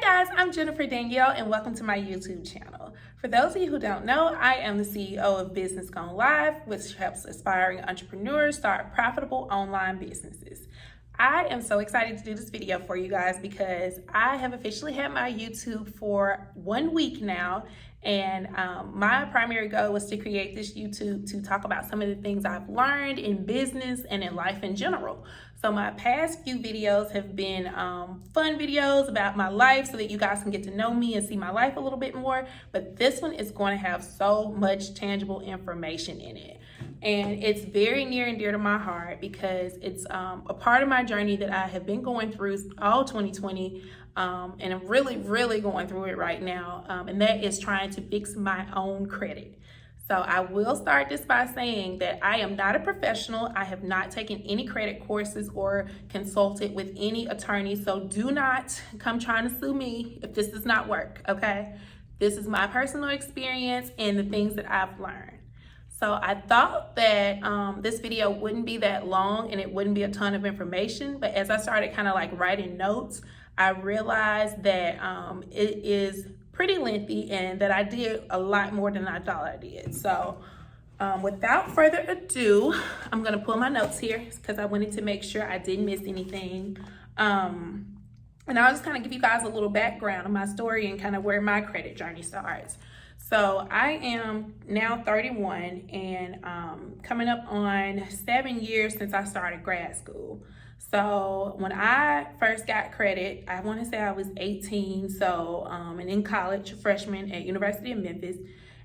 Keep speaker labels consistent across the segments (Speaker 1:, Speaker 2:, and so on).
Speaker 1: Hi guys, I'm Jennifer Danielle and welcome to my YouTube channel. For those of you who don't know, I am the CEO of Business Gone Live, which helps aspiring entrepreneurs start profitable online businesses. I am so excited to do this video for you guys because I have officially had my YouTube for 1 week now, and my primary goal was to create this YouTube to talk about some of the things I've learned in business and in life in general. So my past few videos have been fun videos about my life so that you guys can get to know me and see my life a little bit more. But this one is going to have so much tangible information in it. And it's very near and dear to my heart because it's a part of my journey that I have been going through all 2020. And I'm really going through it right now. And that is trying to fix my own credit. So I will start this by saying that I am not a professional. I have not taken any credit courses or consulted with any attorney. So do not come trying to sue me if this does not work, okay? This is my personal experience and the things that I've learned. So I thought that this video wouldn't be that long and it wouldn't be a ton of information. But as I started kind of like writing notes, I realized that it is pretty lengthy and that I did a lot more than I thought I did. So without further ado, I'm gonna pull my notes here because I wanted to make sure I didn't miss anything. And I'll just kind of give you guys a little background of my story and kind of where my credit journey starts. So I am now 31 and coming up on 7 years since I started grad school. So when I first got credit, I want to say I was 18, so and in college, a freshman at University of Memphis.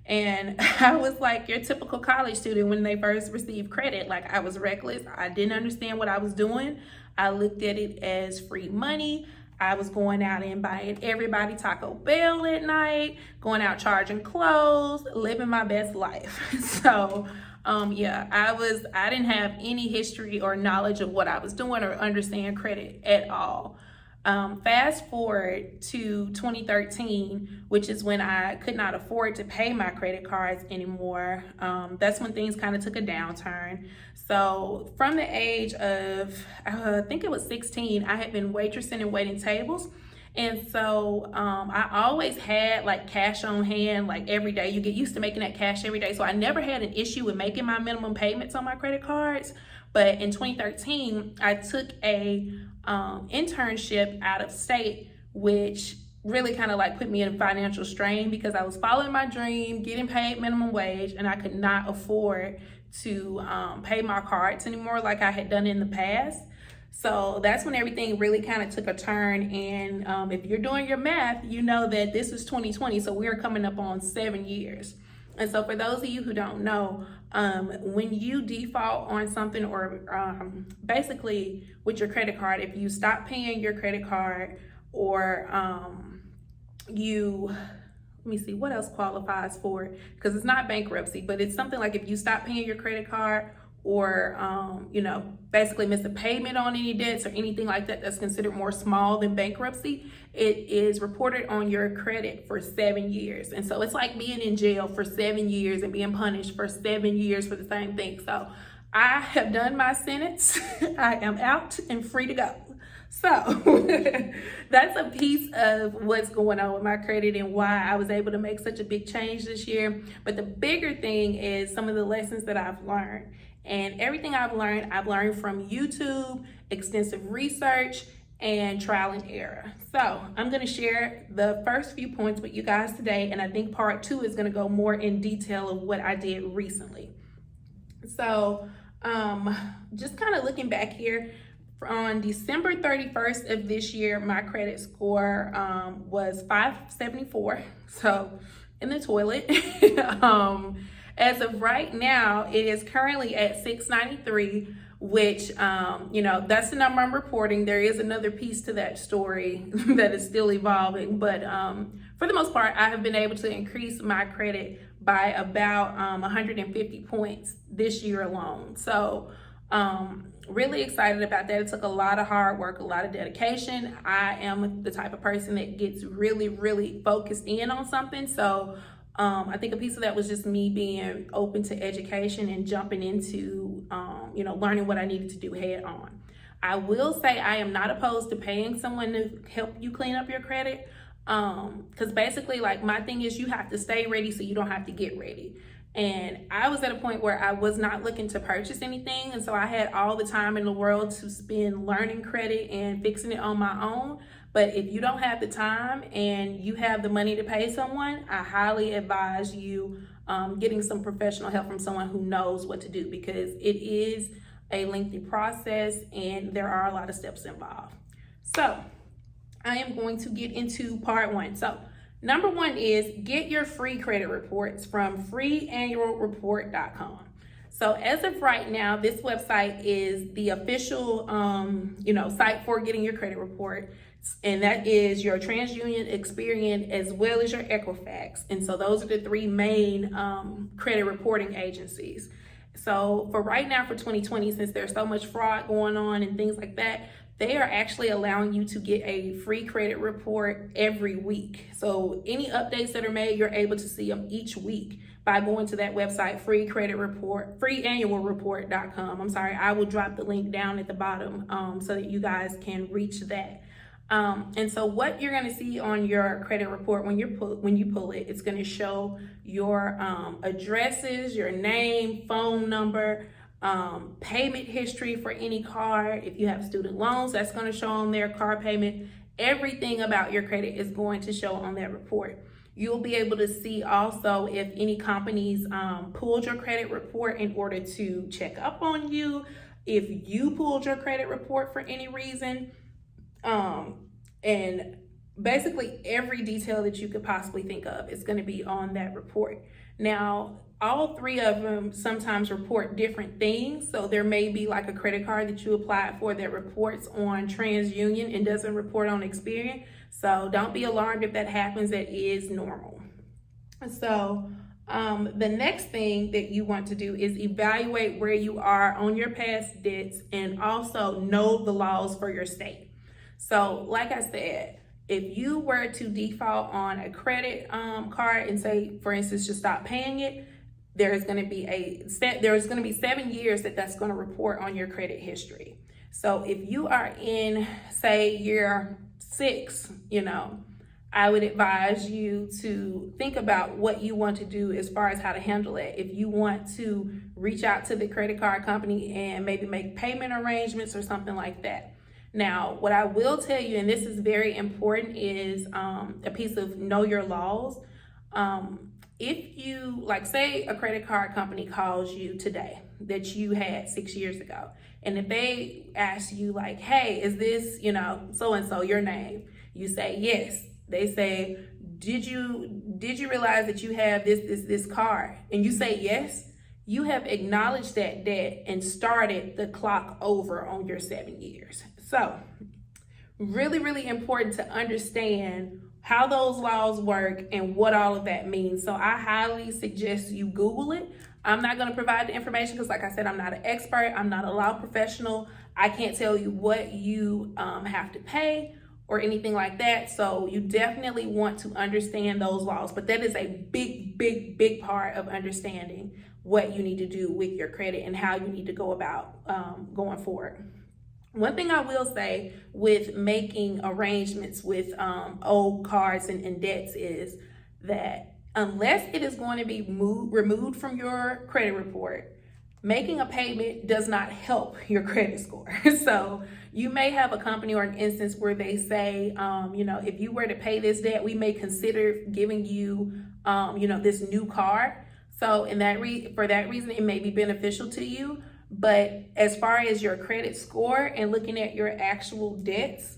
Speaker 1: And I was like your typical college student when they first received credit. Like, I was reckless. I didn't understand what I was doing. I looked at it as free money. I was going out and buying everybody Taco Bell at night, going out charging clothes, living my best life. So yeah, I didn't have any history or knowledge of what I was doing or understand credit at all. Fast forward to 2013, which is when I could not afford to pay my credit cards anymore. That's when things kind of took a downturn. So from the age of, I think it was 16, I had been waitressing and waiting tables. And so I always had like cash on hand, like every day. You get used to making that cash every day. So I never had an issue with making my minimum payments on my credit cards. But in 2013, I took a internship out of state, which really kind of like put me in financial strain because I was following my dream, getting paid minimum wage, and I could not afford to pay my cards anymore like I had done in the past. So that's when everything really kind of took a turn. And if you're doing your math, you know that this is 2020. So we're coming up on 7 years. And so for those of you who don't know, when you default on something or basically with your credit card, if you stop paying your credit card or let me see what else qualifies for it, because it's not bankruptcy, but it's something like if you stop paying your credit card or basically miss a payment on any debts or anything like that that's considered more small than bankruptcy, it is reported on your credit for 7 years. And so it's like being in jail for 7 years and being punished for 7 years for the same thing. So I have done my sentence. I am out and free to go. So that's a piece of what's going on with my credit and why I was able to make such a big change this year. But the bigger thing is some of the lessons that I've learned. And everything I've learned from YouTube, extensive research, and trial and error. So I'm going to share the first few points with you guys today. And I think part 2 is going to go more in detail of what I did recently. So just kind of looking back here, on December 31st of this year, my credit score was 574, so in the toilet. As of right now, it is currently at 693, which, that's the number I'm reporting. There is another piece to that story that is still evolving, but for the most part, I have been able to increase my credit by about 150 points this year alone. So really excited about that. It took a lot of hard work, a lot of dedication. I am the type of person that gets really focused in on something. So I think a piece of that was just me being open to education and jumping into, learning what I needed to do head on. I will say I am not opposed to paying someone to help you clean up your credit. Because basically, like, my thing is you have to stay ready so you don't have to get ready. And I was at a point where I was not looking to purchase anything. And so I had all the time in the world to spend learning credit and fixing it on my own. But if you don't have the time and you have the money to pay someone, I highly advise you getting some professional help from someone who knows what to do, because it is a lengthy process and there are a lot of steps involved. So I am going to get into part one. So number one is get your free credit reports from freeannualreport.com. So as of right now, this website is the official, site for getting your credit report. And that is your TransUnion, Experian, as well as your Equifax. And so those are the three main credit reporting agencies. So for right now, for 2020, since there's so much fraud going on and things like that, they are actually allowing you to get a free credit report every week. So any updates that are made, you're able to see them each week by going to that website, freeannualreport.com. I'm sorry, I will drop the link down at the bottom so that you guys can reach that. And so what you're going to see on your credit report when you pull it, it's going to show your addresses, your name, phone number, payment history for any card. If you have student loans, that's going to show on their card payment. Everything about your credit is going to show on that report. You'll be able to see also if any companies pulled your credit report in order to check up on you, if you pulled your credit report for any reason. And basically every detail that you could possibly think of is going to be on that report. Now, all three of them sometimes report different things. So there may be like a credit card that you applied for that reports on TransUnion and doesn't report on Experian. So don't be alarmed if that happens. That is normal. So the next thing that you want to do is evaluate where you are on your past debts and also know the laws for your state. So like I said, if you were to default on a credit card and say, for instance, just stop paying it, there's going to be 7 years that's going to report on your credit history. So if you are in, say, year 6, I would advise you to think about what you want to do as far as how to handle it. If you want to reach out to the credit card company and maybe make payment arrangements or something like that. Now, what I will tell you, and this is very important, is a piece of know your laws. If you, like, say a credit card company calls you today that you had 6 years ago, and if they ask you like, hey, is this, so-and-so your name? You say yes. They say, did you realize that you have this card? And you say yes. You have acknowledged that debt and started the clock over on your 7 years. So really, really important to understand how those laws work and what all of that means. So I highly suggest you Google it. I'm not going to provide the information because, like I said, I'm not an expert. I'm not a law professional. I can't tell you what you have to pay or anything like that. So you definitely want to understand those laws. But that is a big, big, big part of understanding what you need to do with your credit and how you need to go about going forward. One thing I will say with making arrangements with old cards and debts is that unless it is going to be removed from your credit report, making a payment does not help your credit score. So you may have a company or an instance where they say, if you were to pay this debt, we may consider giving you, this new card. So for that reason, it may be beneficial to you. But as far as your credit score and looking at your actual debts,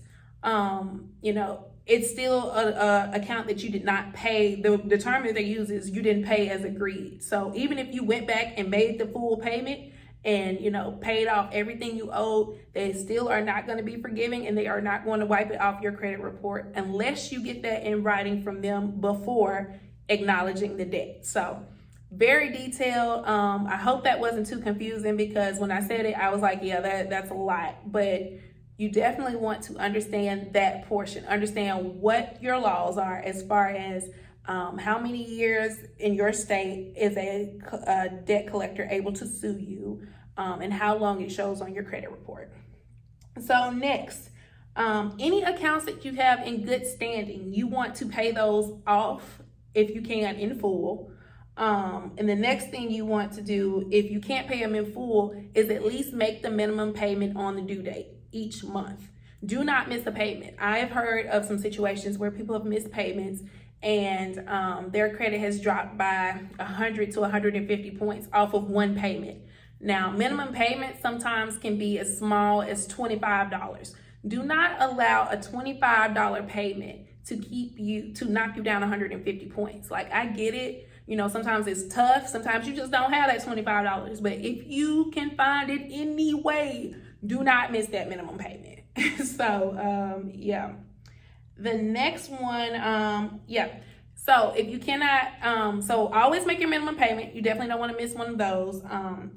Speaker 1: it's still a account that you did not pay. The term that they use is you didn't pay as agreed. So even if you went back and made the full payment and, paid off everything you owed, they still are not going to be forgiving, and they are not going to wipe it off your credit report unless you get that in writing from them before acknowledging the debt. So very detailed. I hope that wasn't too confusing, because when I said it, I was like, yeah, that's a lot. But you definitely want to understand that portion, understand what your laws are as far as how many years in your state is a debt collector able to sue you, and how long it shows on your credit report. So next, Any accounts that you have in good standing, you want to pay those off if you can in full. And the next thing you want to do, if you can't pay them in full, is at least make the minimum payment on the due date each month. Do not miss a payment. I have heard of some situations where people have missed payments and their credit has dropped by 100 to 150 points off of one payment. Now, minimum payments sometimes can be as small as $25. Do not allow a $25 payment to knock you down 150 points. Like, I get it. You know, sometimes it's tough. Sometimes you just don't have that $25. But if you can find it any way, do not miss that minimum payment. Yeah. The next one, So if you cannot, so always make your minimum payment. You definitely don't want to miss one of those.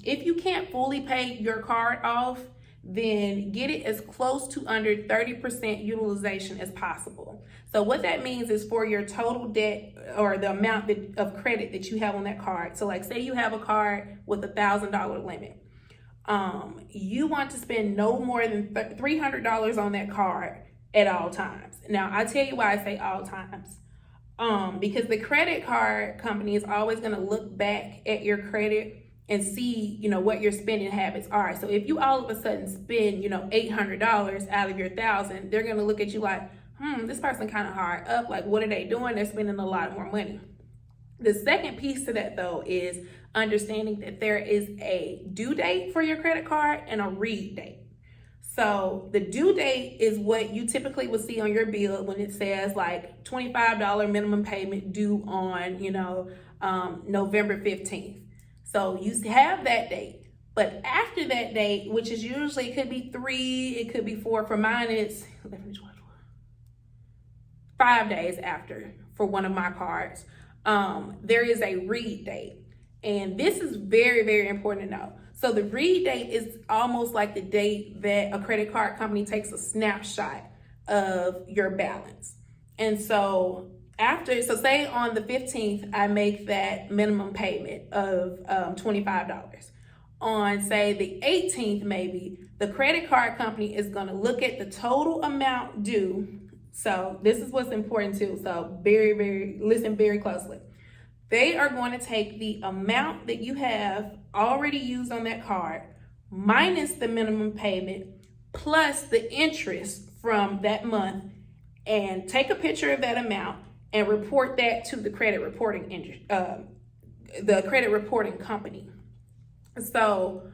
Speaker 1: If you can't fully pay your card off, then get it as close to under 30% utilization as possible. So what that means is for your total debt or the amount of credit that you have on that card. So like say you have a card with $1,000 limit. You want to spend no more than $300 on that card at all times. Now, I'll tell you why I say all times. Because the credit card company is always going to look back at your credit and see, you know, what your spending habits are. So if you all of a sudden spend, you know, $800 out of your $1,000, they're going to look at you like, this person kind of hard up. Like, what are they doing? They're spending a lot more money. The second piece to that, though, is understanding that there is a due date for your credit card and a read date. So the due date is what you typically will see on your bill when it says like $25 minimum payment due on, November 15th. So you have that date. But after that date, which is usually, it could be 3, it could be 4. For mine, it's 5 days after for one of my cards. There is a read date. And this is very, very important to know. So the read date is almost like the date that a credit card company takes a snapshot of your balance. And so say on the 15th, I make that minimum payment of $25. On say the 18th, maybe, the credit card company is going to look at the total amount due. So this is what's important too. So listen very closely. They are going to take the amount that you have already used on that card minus the minimum payment plus the interest from that month and take a picture of that amount and report that to the credit reporting company. So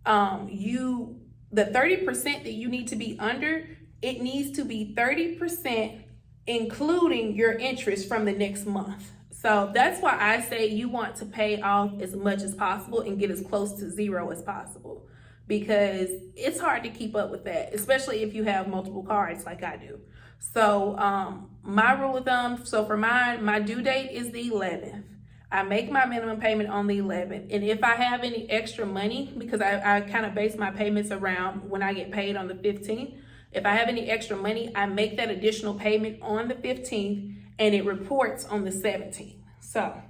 Speaker 1: the 30% that you need to be under, it needs to be 30% including your interest from the next month. So that's why I say you want to pay off as much as possible and get as close to zero as possible, because it's hard to keep up with that, especially if you have multiple cards like I do. So my rule of thumb, so for mine, my due date is the 11th. I make my minimum payment on the 11th. And if I have any extra money, because I kind of base my payments around when I get paid on the 15th, if I have any extra money, I make that additional payment on the 15th and it reports on the 17th. So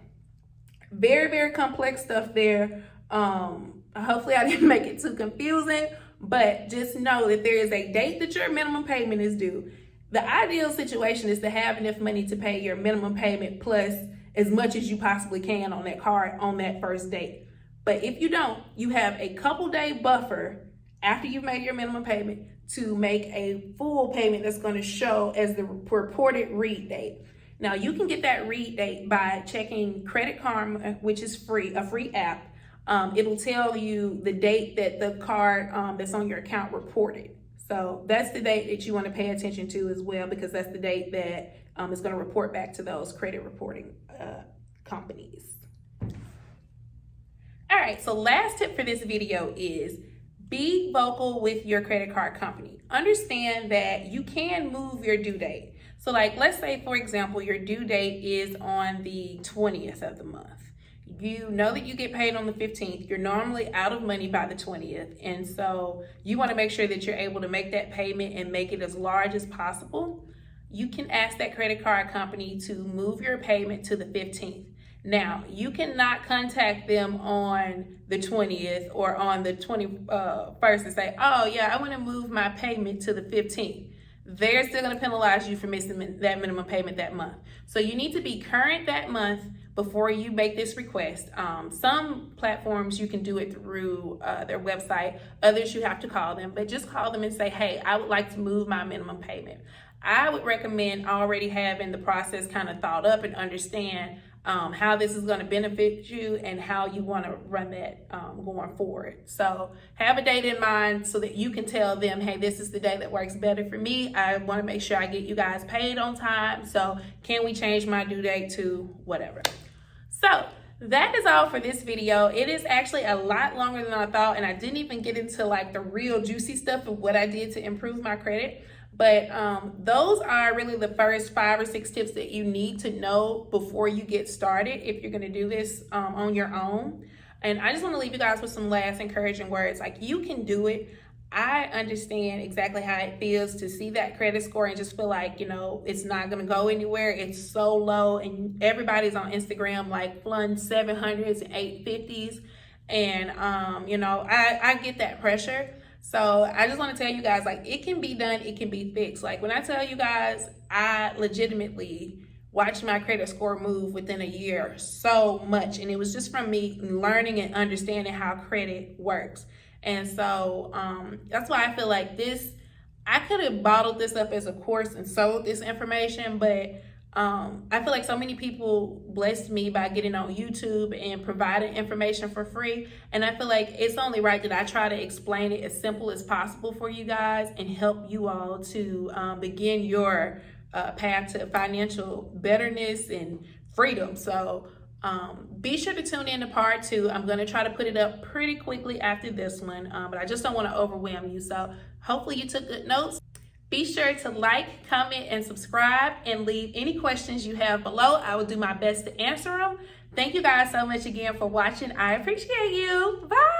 Speaker 1: very, very complex stuff there. Hopefully I didn't make it too confusing, but just know that there is a date that your minimum payment is due. The ideal situation is to have enough money to pay your minimum payment plus as much as you possibly can on that card on that first date. But if you don't, you have a couple day buffer after you've made your minimum payment to make a full payment that's going to show as the reported read date. Now you can get that read date by checking Credit Karma, which is free, a free app. It'll tell you the date that the card that's on your account reported. So that's the date that you want to pay attention to as well, because that's the date that is going to report back to those credit reporting companies. All right, so last tip for this video is be vocal with your credit card company. Understand that you can move your due date. So like, let's say, for example, your due date is on the 20th of the month. You know that you get paid on the 15th. You're normally out of money by the 20th. And so you want to make sure that you're able to make that payment and make it as large as possible. You can ask that credit card company to move your payment to the 15th. Now, you cannot contact them on the 20th or on the 21st and say, oh yeah, I want to move my payment to the 15th. they're still going to penalize you for missing that minimum payment that month. So you need to be current that month before you make this request. Some platforms you can do it through their website. Others you have to call them, but just call them and say, hey, I would like to move my minimum payment. I would recommend already having the process kind of thought up and understand how this is going to benefit you and how you want to run that going forward. So have a date in mind so that you can tell them, hey, this is the day that works better for me. I want to make sure I get you guys paid on time. So can we change my due date to whatever? So that is all for this video. It is actually a lot longer than I thought, and I didn't even get into like the real juicy stuff of what I did to improve my credit. But those are really the first 5 or 6 tips that you need to know before you get started if you're going to do this on your own. And I just want to leave you guys with some last encouraging words. Like, you can do it. I understand exactly how it feels to see that credit score and just feel like, you know, it's not going to go anywhere. It's so low, and everybody's on Instagram like flooding 700s and 850s. And, you know, I get that pressure. So I just want to tell you guys, like, it can be done. It can be fixed. Like, when I tell you guys, I legitimately watched my credit score move within a year so much. And it was just from me learning and understanding how credit works. And so that's why I feel like this, I could have bottled this up as a course and sold this information, but I feel like so many people blessed me by getting on YouTube and providing information for free. And I feel like it's only right that I try to explain it as simple as possible for you guys and help you all to begin your path to financial betterness and freedom. So be sure to tune in to part 2. I'm going to try to put it up pretty quickly after this one, but I just don't want to overwhelm you. So hopefully you took good notes. Be sure to like, comment, and subscribe, and leave any questions you have below. I will do my best to answer them. Thank you guys so much again for watching. I appreciate you. Bye.